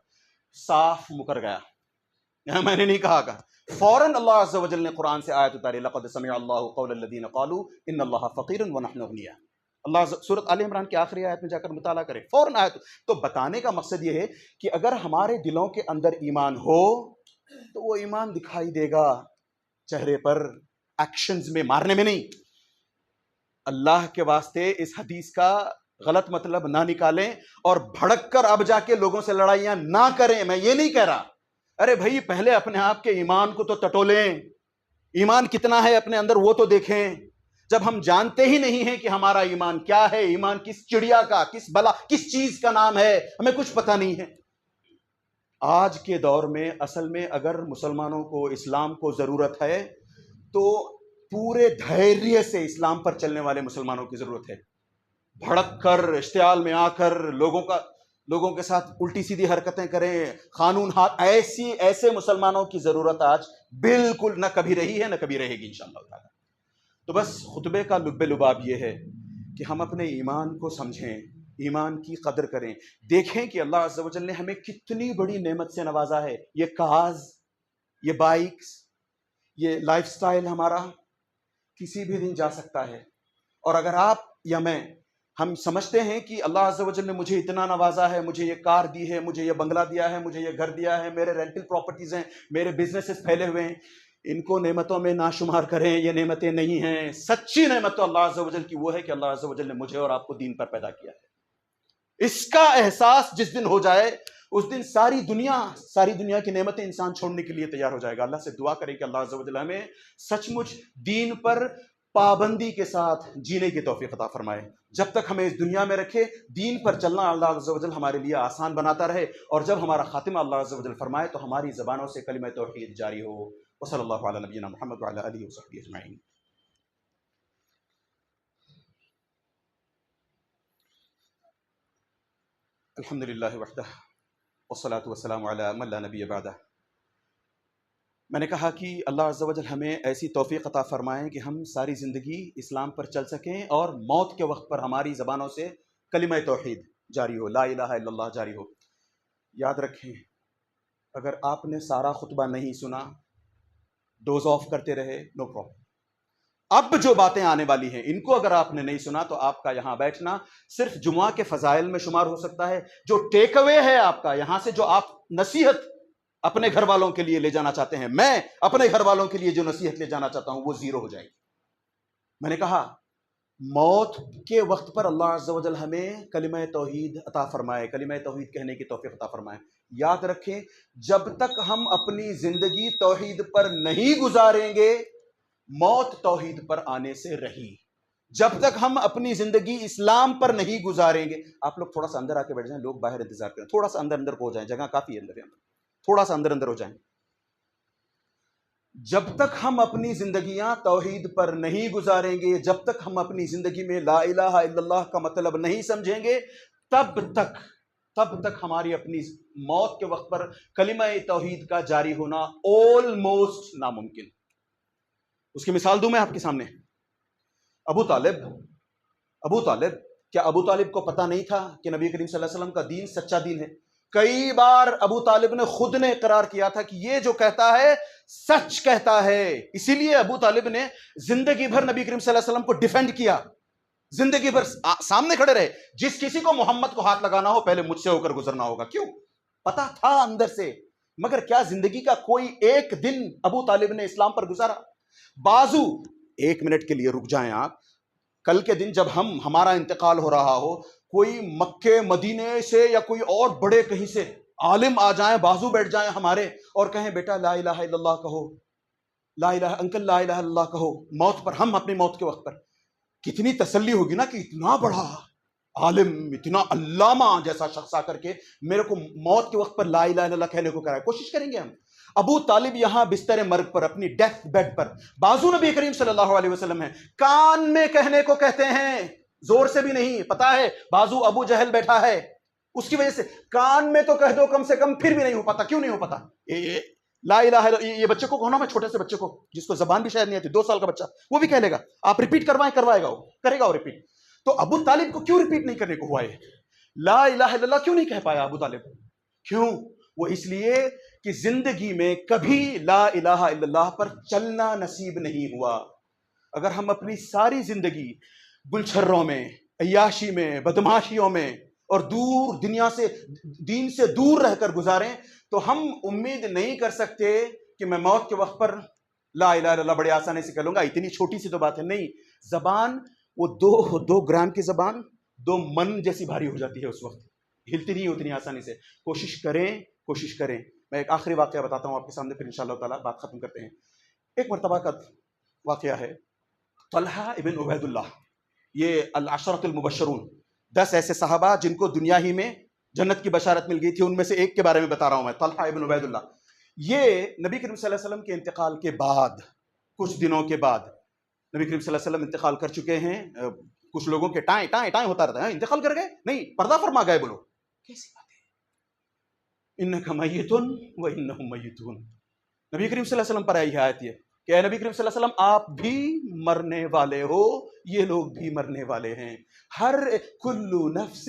صاف مکر گیا، میں نے نہیں کہا۔ فوراً اللہ عز و جل نے قرآن سے آیت اتاری، لقد سمع اللہ قول الذین قالوا ان اللہ فقیر ونحن اغنیاء۔ اللہ سورۃ آل عمران کی آخری آیت میں جا کر مطالعہ کرے، فوراً آیت۔ تو بتانے کا مقصد یہ ہے کہ اگر ہمارے دلوں کے اندر ایمان ہو تو وہ ایمان دکھائی دے گا چہرے پر، ایکشنز میں، مارنے میں نہیں۔ اللہ کے واسطے اس حدیث کا غلط مطلب نہ نکالیں اور بھڑک کر اب جا کے لوگوں سے لڑائیاں نہ کریں۔ میں یہ نہیں کہہ رہا، ارے بھائی پہلے اپنے آپ کے ایمان کو تو ٹٹولیں، ایمان کتنا ہے اپنے اندر وہ تو دیکھیں۔ جب ہم جانتے ہی نہیں ہیں کہ ہمارا ایمان کیا ہے، ایمان کس چڑیا کا، کس بلا، کس چیز کا نام ہے، ہمیں کچھ پتہ نہیں ہے۔ آج کے دور میں اصل میں اگر مسلمانوں کو اسلام کو ضرورت ہے تو پورے دھیریہ سے اسلام پر چلنے والے مسلمانوں کی ضرورت ہے. بھڑک کر اشتعال میں آ کر لوگوں کے ساتھ الٹی سیدھی حرکتیں کریں، قانون ہاتھ، ایسے مسلمانوں کی ضرورت آج بالکل نہ کبھی رہی ہے نہ کبھی رہے گی انشاءاللہ تعالی. تو بس خطبے کا لب لباب یہ ہے کہ ہم اپنے ایمان کو سمجھیں، ایمان کی قدر کریں، دیکھیں کہ اللہ عز و جل نے ہمیں کتنی بڑی نعمت سے نوازا ہے. یہ کارز، یہ بائکس، یہ لائف سٹائل ہمارا کسی بھی دن جا سکتا ہے. اور اگر آپ یا میں ہم سمجھتے ہیں کہ اللہ عز و جل نے مجھے اتنا نوازا ہے، مجھے یہ کار دی ہے، مجھے یہ بنگلہ دیا ہے، مجھے یہ گھر دیا ہے، میرے رینٹل پراپرٹیز ہیں، میرے بزنسز پھیلے ہوئے ہیں، ان کو نعمتوں میں نہ شمار کریں. یہ نعمتیں نہیں ہیں. سچی نعمت تو اللہ عز و جل کی وہ ہے کہ اللہ عز و جل نے مجھے اور آپ کو دین پر پیدا کیا ہے. اس کا احساس جس دن ہو جائے اس دن ساری دنیا کی نعمتیں انسان چھوڑنے کے لیے تیار ہو جائے گا. اللہ سے دعا کریں کہ اللہ عز و جل ہمیں سچ مچ دین پر پابندی کے ساتھ جینے کی توفیق عطا فرمائے. جب تک ہمیں اس دنیا میں رکھے دین پر چلنا اللہ عز و جل ہمارے لیے آسان بناتا رہے، اور جب ہمارا خاتمہ اللہ عز و جل فرمائے تو ہماری زبانوں سے کلمہ توحید جاری ہو. وصلی اللہ علی نبینا محمد وعلی آلہ وصحبہ اجمعین. الحمد للہ وحدہ والصلاة والسلام علی من لا نبی بعدہ. میں نے کہا کہ اللہ عز و جل ہمیں ایسی توفیق عطا فرمائیں کہ ہم ساری زندگی اسلام پر چل سکیں اور موت کے وقت پر ہماری زبانوں سے کلمہ توحید جاری ہو، لا الہ الا اللہ جاری ہو. یاد رکھیں، اگر آپ نے سارا خطبہ نہیں سنا، ڈوز آف کرتے رہے، نو پرابلم. اب جو باتیں آنے والی ہیں ان کو اگر آپ نے نہیں سنا تو آپ کا یہاں بیٹھنا صرف جمعہ کے فضائل میں شمار ہو سکتا ہے. جو ٹیک اوے ہے آپ کا یہاں سے، جو آپ نصیحت اپنے گھر والوں کے لیے لے جانا چاہتے ہیں، میں اپنے گھر والوں کے لیے جو نصیحت لے جانا چاہتا ہوں وہ زیرو ہو جائے گی. میں نے کہا موت کے وقت پر اللہ عز و جل ہمیں کلمہ توحید عطا فرمائے، کلمہ توحید کہنے کی توفیق عطا فرمائے. یاد رکھیں، جب تک ہم اپنی زندگی توحید پر نہیں گزاریں گے موت توحید پر آنے سے رہی. جب تک ہم اپنی زندگی اسلام پر نہیں گزاریں گے. آپ لوگ تھوڑا سا اندر آ کے بیٹھ جائیں، لوگ باہر انتظار کریں، تھوڑا سا اندر کو ہو جائیں، جگہ کافی اندر ہے، تھوڑا سا اندر ہو جائیں. جب تک ہم اپنی زندگیاں توحید پر نہیں گزاریں گے، جب تک ہم اپنی زندگی میں لا الہ الا اللہ کا مطلب نہیں سمجھیں گے، تب تک ہماری اپنی موت کے وقت پر کلمہ توحید کا جاری ہونا آلموسٹ ناممکن. اس کی مثال دوں میں آپ کے سامنے. ابو طالب، کیا ابو طالب کو پتہ نہیں تھا کہ نبی کریم صلی اللہ علیہ وسلم کا دین سچا دین ہے؟ کئی بار ابو طالب نے خود نے اقرار کیا تھا کہ یہ جو کہتا ہے سچ کہتا ہے. اسی لیے ابو طالب نے زندگی بھر نبی کریم صلی اللہ علیہ وسلم کو ڈیفینڈ کیا، زندگی بھر سامنے کھڑے رہے. جس کسی کو محمد کو ہاتھ لگانا ہو پہلے مجھ سے ہو کر گزرنا ہوگا. کیوں؟ پتا تھا اندر سے. مگر کیا زندگی کا کوئی ایک دن ابو طالب نے اسلام پر گزارا؟ بازو ایک منٹ کے لیے رک جائیں آپ. کل کے دن جب ہمارا انتقال ہو رہا ہو، کوئی مکے مدینے سے یا کوئی اور بڑے کہیں سے عالم آ جائیں، بازو بیٹھ جائیں ہمارے اور کہیں بیٹا لا الہ الا اللہ کہو، انکل لا الہ الا اللہ کہو موت پر. ہم اپنی موت کے وقت پر کتنی تسلی ہوگی نا کہ اتنا بڑا عالم، اتنا علامہ جیسا شخص آ کر کے میرے کو موت کے وقت پر لا الہ الا اللہ کہنے کو کرائے. کوشش کریں گے ہم. ابو طالب یہاں بستر مرگ پر، اپنی ڈیتھ بیڈ پر، بازو نبی کریم صلی اللہ علیہ وسلم ہے، کان میں کہنے کو کہتے ہیں، زور سے بھی نہیں. پتا ہے بازو ابو جہل بیٹھا ہے، اس کی وجہ سے کان میں تو کہہ دو کم سے کم، پھر بھی نہیں ہو پاتا. کیوں نہیں ہو پاتا؟ لا الہ الا. یہ بچے کو کہنا، میں چھوٹے سے بچے کو جس کو زبان بھی شاید نہیں آتی، 2 سال کا بچہ، وہ بھی کہہ لے گا. آپ ریپیٹ کروائے گا، وہ کرے گا وہ ریپیٹ. تو ابو طالب کو کیوں ریپیٹ نہیں کرنے کو ہوا ہے؟ لا الہ الا اللہ کیوں نہیں کہہ پایا ابو طالب؟ کیوں؟ وہ اس لیے کہ زندگی میں کبھی لا الہ الا اللہ پر چلنا نصیب نہیں ہوا. اگر ہم اپنی ساری زندگی گلچھروں میں، عیاشی میں، بدماشیوں میں اور دور دنیا سے، دین سے دور رہ کر گزاریں تو ہم امید نہیں کر سکتے کہ میں موت کے وقت پر لا الہ الا اللہ بڑے آسانی سے کہہ لوں گا. اتنی چھوٹی سی تو بات ہے. نہیں، زبان وہ 2 گرام کی زبان 2 من جیسی بھاری ہو جاتی ہے، اس وقت ہلتی نہیں اتنی آسانی سے. کوشش کریں. میں ایک آخری واقعہ بتاتا ہوں آپ کے سامنے، پھر انشاءاللہ تعالیٰ بات ختم کرتے ہیں. ایک مرتبہ کا واقعہ ہے. طلحہ ابن عبید اللہ، یہ العشرۃ المبشرون، 10 ایسے صحابہ جن کو دنیا ہی میں جنت کی بشارت مل گئی تھی. ان میں سے ایک کے بارے میں بتا رہا ہوں میں, طلحہ ابن عبید اللہ. یہ نبی کریم صلی اللہ علیہ وسلم کے انتقال کے بعد کچھ دنوں کے بعد, نبی کریم صلی اللہ علیہ وسلم انتقال کر چکے ہیں. کچھ لوگوں کے ٹائیں ٹائیں ٹائیں ہوتا رہتا ہے, انتقال کر گئے نہیں, پردہ فرما گئے. بولو کیسی بات ہے, انک میت و انہم میتون. نبی کریم صلی اللہ علیہ وسلم پر آئی آیت یہ کہ اے نبی کریم صلی اللہ علیہ وسلم آپ بھی مرنے والے ہو, یہ لوگ بھی مرنے والے ہیں. ہر کل نفس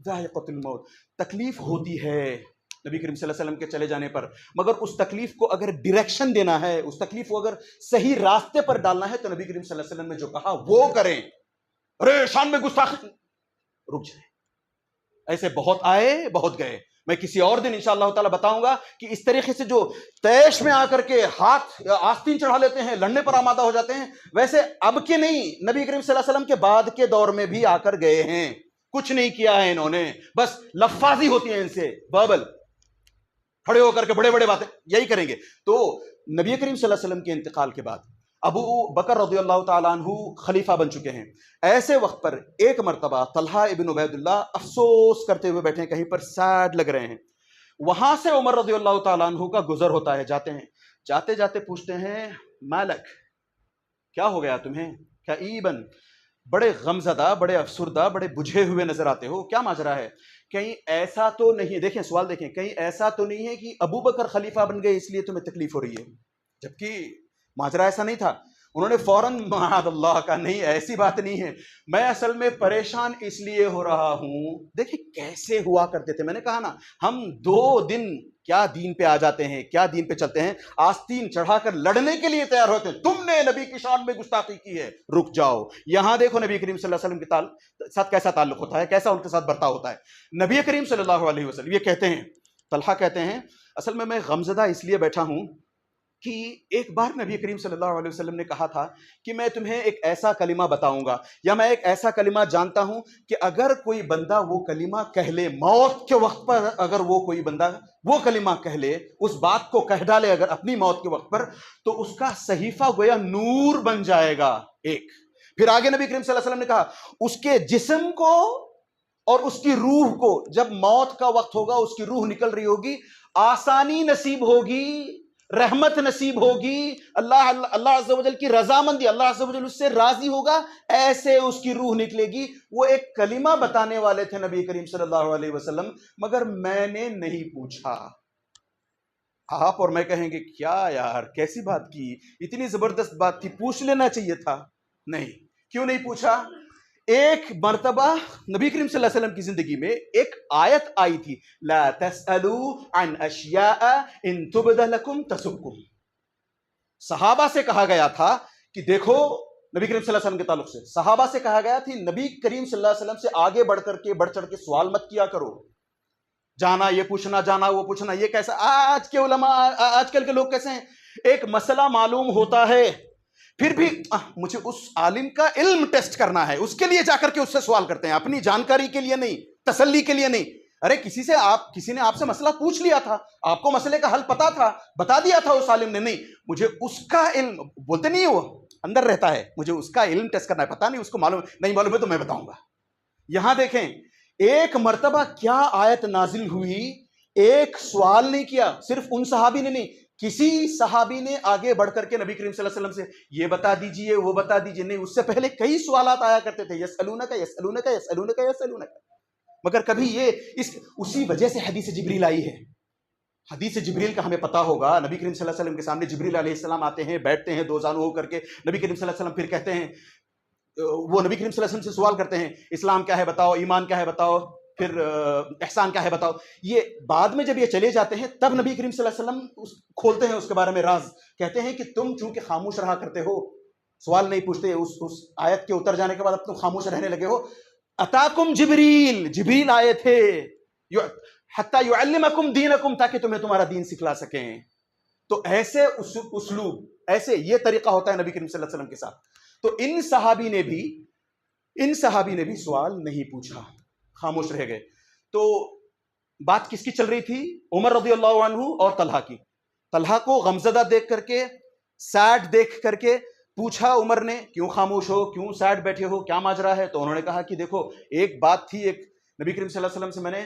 ذائقۃ الموت. تکلیف ہوتی ہے نبی کریم صلی اللہ علیہ وسلم کے چلے جانے پر, مگر اس تکلیف کو اگر ڈائریکشن دینا ہے, اس تکلیف کو اگر صحیح راستے پر ڈالنا ہے, تو نبی کریم صلی اللہ علیہ وسلم نے جو کہا وہ کریں. ارے شان میں گستاخی, رک جائیں. ایسے بہت آئے بہت گئے. میں کسی اور دن انشاءاللہ تعالی بتاؤں گا کہ اس طریقے سے جو تیش میں آ کر کے ہاتھ آستین چڑھا لیتے ہیں, لڑنے پر آمادہ ہو جاتے ہیں, ویسے اب کے نہیں, نبی کریم صلی اللہ علیہ وسلم کے بعد کے دور میں بھی آ کر گئے ہیں. کچھ نہیں کیا ہے انہوں نے, بس لفاظی ہوتی ہیں ان سے, بابل کھڑے ہو کر کے بڑے بڑے باتیں یہی کریں گے. تو نبی کریم صلی اللہ علیہ وسلم کے انتقال کے بعد ابو بکر رضی اللہ تعالیٰ عنہ خلیفہ بن چکے ہیں. ایسے وقت پر ایک مرتبہ طلحہ ابن عبید اللہ افسوس کرتے ہوئے بیٹھے ہیں, کہیں پر سیڈ لگ رہے ہیں. وہاں سے عمر رضی اللہ تعالیٰ عنہ کا گزر ہوتا ہے, جاتے ہیں, جاتے جاتے پوچھتے ہیں مالک کیا ہو گیا تمہیں, کئیبن بڑے غمزدہ, بڑے افسردہ, بڑے بجھے ہوئے نظر آتے ہو, کیا ماجرا ہے؟ کہیں ایسا تو نہیں, دیکھیں سوال دیکھیں, کہیں ایسا تو نہیں ہے کہ ابو بکر خلیفہ بن گئے اس لیے تمہیں تکلیف ہو رہی ہے؟ جبکہ ماجرا ایسا نہیں تھا. انہوں نے فوراً معاذ اللہ کا, نہیں ایسی بات نہیں ہے, میں اصل میں پریشان اس لیے ہو رہا ہوں. دیکھیں کیسے ہوا کرتے تھے, میں نے کہا نا ہم 2 دن کیا دین پہ آ جاتے ہیں, کیا دین پہ چلتے ہیں, آستین چڑھا کر لڑنے کے لیے تیار ہوتے ہیں. تم نے نبی کی شان میں گستاخی کی ہے, رک جاؤ. یہاں دیکھو نبی کریم صلی اللہ علیہ وسلم کے ساتھ کیسا تعلق ہوتا ہے, کیسا ان کے ساتھ برتاؤ ہوتا ہے. نبی کریم صلی اللہ علیہ وسلم یہ کہتے ہیں, طلحہ کہتے ہیں اصل میں غمزدہ اس لیے بیٹھا ہوں کہ ایک بار نبی کریم صلی اللہ علیہ وسلم نے کہا تھا کہ میں تمہیں ایک ایسا کلمہ بتاؤں گا, یا میں ایک ایسا کلمہ جانتا ہوں کہ اگر کوئی بندہ وہ کلمہ کہہ لے, موت کے وقت پر اگر وہ کوئی بندہ وہ کلمہ کہہ لے, اس بات کو کہہ ڈالے اگر اپنی موت کے وقت پر, تو اس کا صحیفہ گویا نور بن جائے گا ایک. پھر آگے نبی کریم صلی اللہ علیہ وسلم نے کہا اس کے جسم کو اور اس کی روح کو جب موت کا وقت ہوگا, اس کی روح نکل رہی ہوگی, آسانی نصیب ہوگی, رحمت نصیب ہوگی, اللہ عز و جل کی رضامندی, اللہ عز و جل اس سے راضی ہوگا, ایسے اس کی روح نکلے گی. وہ ایک کلمہ بتانے والے تھے نبی کریم صلی اللہ علیہ وسلم, مگر میں نے نہیں پوچھا. آپ اور میں کہیں گے کیا یار کیسی بات کی, اتنی زبردست بات تھی, پوچھ لینا چاہیے تھا. نہیں, کیوں نہیں پوچھا؟ ایک مرتبہ نبی کریم صلی اللہ علیہ وسلم کی زندگی میں ایک آیت آئی تھی, لا تسألوا عن اشیاء ان تبد لکم تسؤکم. صحابہ سے کہا گیا تھا کہ دیکھو, نبی کریم صلی اللہ علیہ وسلم کے تعلق سے صحابہ سے کہا گیا تھی نبی کریم صلی اللہ علیہ وسلم سے آگے بڑھ چڑھ کے سوال مت کیا کرو, جانا یہ پوچھنا, جانا وہ پوچھنا, یہ کیسا. آج کے علماء, آج کل کے لوگ کیسے ہیں, ایک مسئلہ معلوم ہوتا ہے پھر بھی مجھے اس عالم کا علم ٹیسٹ کرنا ہے, اس کے لیے جا کر کے اس سے سوال کرتے ہیں, اپنی جانکاری کے لیے نہیں, تسلی کے لیے نہیں. ارے کسی نے آپ سے مسئلہ پوچھ لیا تھا, آپ کو مسئلے کا حل پتا تھا, بتا دیا تھا اس عالم نے, نہیں مجھے اس کا علم, بولتے نہیں وہ اندر رہتا ہے, مجھے اس کا علم ٹیسٹ کرنا ہے, پتا نہیں اس کو معلوم نہیں, معلوم ہے تو میں بتاؤں گا. یہاں دیکھیں ایک مرتبہ کیا آیت نازل ہوئی, ایک سوال نہیں کیا, صرف ان صحابی نے نہیں, کسی صحابی نے آگے بڑھ کر کے نبی کریم صلی اللہ علیہ وسلم سے یہ بتا دیجئے وہ بتا دیجئے نہیں, اس سے پہلے کئی سوالات آیا کرتے تھے, یسألونک یسألونک یسألونک یسألونک, مگر کبھی یہ اسی وجہ سے حدیث جبریل آئی ہے. حدیث جبریل کا ہمیں پتا ہوگا, نبی کریم صلی اللہ علیہ وسلم کے سامنے جبریل علیہ السلام آتے ہیں, بیٹھتے ہیں دو زانو ہو کر کے, نبی کریم صلی اللہ علیہ وسلم پھر کہتے ہیں, وہ نبی کریم صلی اللہ علیہ وسلم سے سوال کرتے ہیں اسلام کیا ہے بتاؤ, ایمان کیا ہے بتاؤ, پھر احسان کیا ہے بتاؤ. یہ بعد میں جب یہ چلے جاتے ہیں تب نبی کریم صلی اللہ علیہ وسلم کھولتے ہیں اس کے بارے میں راز, کہتے ہیں کہ تم چونکہ خاموش رہا کرتے ہو, سوال نہیں پوچھتے, اس آیت کے اتر جانے کے بعد اب تم خاموش رہنے لگے ہو, اتاکم جبریل, جبریل آئے تھے, حتی یعلمکم دینکم, تاکہ تمہیں تمہارا دین سکھلا سکیں. تو ایسے اسلوب, ایسے یہ طریقہ ہوتا ہے نبی کریم صلی اللہ علیہ وسلم کے ساتھ. تو ان صحابی نے بھی سوال نہیں پوچھا, خاموش رہ گئے. تو بات کس کی چل رہی تھی؟ عمر رضی اللہ عنہ اور طلحہ کی. طلحہ کو غمزدہ دیکھ کر کے, سیڈ دیکھ کر کے پوچھا عمر نے, کیوں خاموش ہو, کیوں سیڈ بیٹھے ہو, کیا ماجرا ہے؟ تو انہوں نے کہا کہ دیکھو ایک بات تھی, ایک نبی کریم صلی اللہ علیہ وسلم سے میں نے